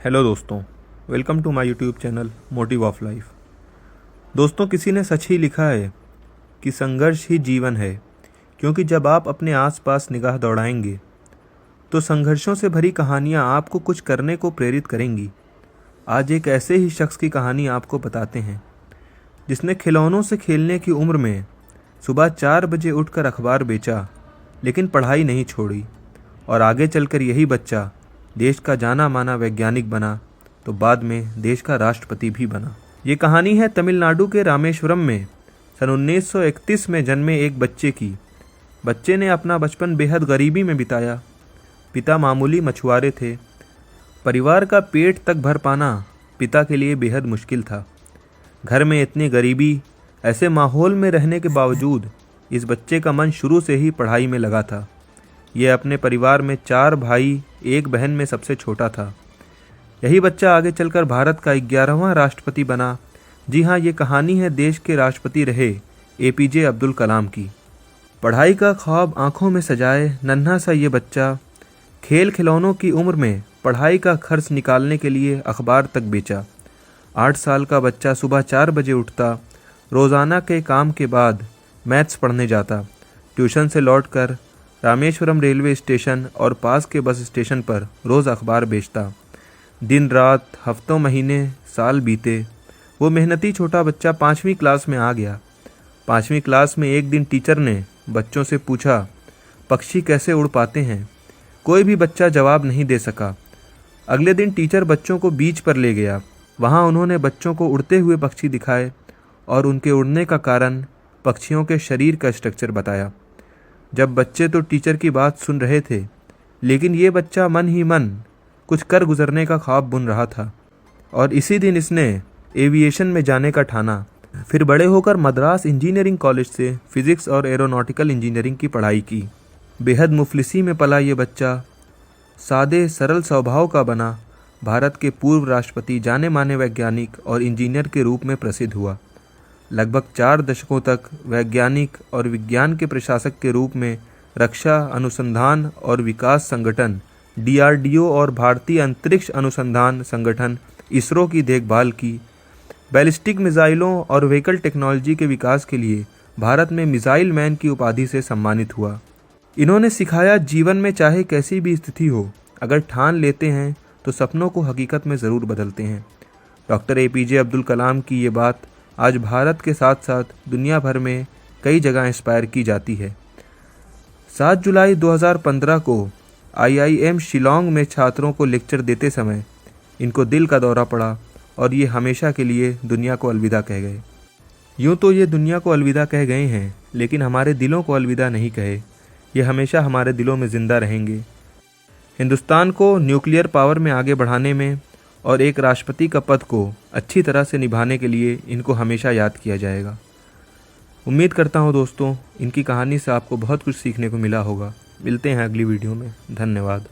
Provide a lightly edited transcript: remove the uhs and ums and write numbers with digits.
Hello दोस्तों, welcome to my YouTube channel motive of life. दोस्तों, किसी ने सच ही लिखा है कि संघर्ष ही जीवन है, क्योंकि जब आप अपने आसपास निगाह दौड़ाएंगे तो संघर्षों से भरी कहानियाँ आपको कुछ करने को प्रेरित करेंगी। आज एक ऐसे ही शख्स की कहानी आपको बताते हैं जिसने खिलौनों से खेलने की उम्र में सुबह 4 बजे उठकर अखबार बेचा, लेकिन पढ़ाई नहीं छोड़ी और आगे चलकर यही बच्चा देश का जाना माना वैज्ञानिक बना, तो बाद में देश का राष्ट्रपति भी बना। ये कहानी है तमिलनाडु के रामेश्वरम में सन 1931 में जन्मे एक बच्चे की। बच्चे ने अपना बचपन बेहद गरीबी में बिताया। पिता मामूली मछुआरे थे। परिवार का पेट तक भर पाना पिता के लिए बेहद मुश्किल था। घर में इतनी गरीबी, ऐसे माहौल में रहने के बावजूद इस बच्चे का मन शुरू से ही पढ़ाई में लगा था। यह अपने परिवार में 4 भाई, 1 बहन में सबसे छोटा था। यही बच्चा आगे चलकर भारत का 11वां राष्ट्रपति बना। जी हाँ, ये कहानी है देश के राष्ट्रपति रहे APJ अब्दुल कलाम की। पढ़ाई का ख्वाब आंखों में सजाए नन्हा सा ये बच्चा खेल खिलौनों की उम्र में पढ़ाई का खर्च निकालने के लिए अखबार तक बेचा। 8 साल का बच्चा सुबह 4 बजे उठता, रोज़ाना के काम के बाद मैथ्स पढ़ने जाता, ट्यूशन से लौटकर रामेश्वरम रेलवे स्टेशन और पास के बस स्टेशन पर रोज़ अखबार बेचता। दिन रात, हफ्तों, महीने, साल बीते। वो मेहनती छोटा बच्चा 5वीं क्लास में आ गया। 5वीं क्लास में एक दिन टीचर ने बच्चों से पूछा, पक्षी कैसे उड़ पाते हैं? कोई भी बच्चा जवाब नहीं दे सका। अगले दिन टीचर बच्चों को बीच पर ले गया। वहाँ उन्होंने बच्चों को उड़ते हुए पक्षी दिखाए और उनके उड़ने का कारण, पक्षियों के शरीर का स्ट्रक्चर बताया। जब बच्चे तो टीचर की बात सुन रहे थे, लेकिन ये बच्चा मन ही मन कुछ कर गुजरने का ख्वाब बुन रहा था और इसी दिन इसने एविएशन में जाने का ठाना। फिर बड़े होकर मद्रास इंजीनियरिंग कॉलेज से फिजिक्स और एरोनॉटिकल इंजीनियरिंग की पढ़ाई की। बेहद मुफलिसी में पला ये बच्चा सादे सरल स्वभाव का बना। भारत के पूर्व राष्ट्रपति, जाने माने वैज्ञानिक और इंजीनियर के रूप में प्रसिद्ध हुआ। लगभग 4 दशकों तक वैज्ञानिक और विज्ञान के प्रशासक के रूप में रक्षा अनुसंधान और विकास संगठन DRDO और भारतीय अंतरिक्ष अनुसंधान संगठन ISRO की देखभाल की। बैलिस्टिक मिसाइलों और व्हीकल टेक्नोलॉजी के विकास के लिए भारत में मिसाइल मैन की उपाधि से सम्मानित हुआ। इन्होंने सिखाया, जीवन में चाहे कैसी भी स्थिति हो, अगर ठान लेते हैं तो सपनों को हकीकत में ज़रूर बदलते हैं। डॉक्टर APJ अब्दुल कलाम की ये बात आज भारत के साथ साथ दुनिया भर में कई जगह इंस्पायर की जाती है। 7 जुलाई 2015 को IIM शिलोंग में छात्रों को लेक्चर देते समय इनको दिल का दौरा पड़ा और ये हमेशा के लिए दुनिया को अलविदा कह गए। यूँ तो ये दुनिया को अलविदा कह गए हैं, लेकिन हमारे दिलों को अलविदा नहीं कहे। ये हमेशा हमारे दिलों में ज़िंदा रहेंगे। हिंदुस्तान को न्यूक्लियर पावर में आगे बढ़ाने में और एक राष्ट्रपति का पद को अच्छी तरह से निभाने के लिए इनको हमेशा याद किया जाएगा। उम्मीद करता हूँ दोस्तों, इनकी कहानी से आपको बहुत कुछ सीखने को मिला होगा। मिलते हैं अगली वीडियो में। धन्यवाद।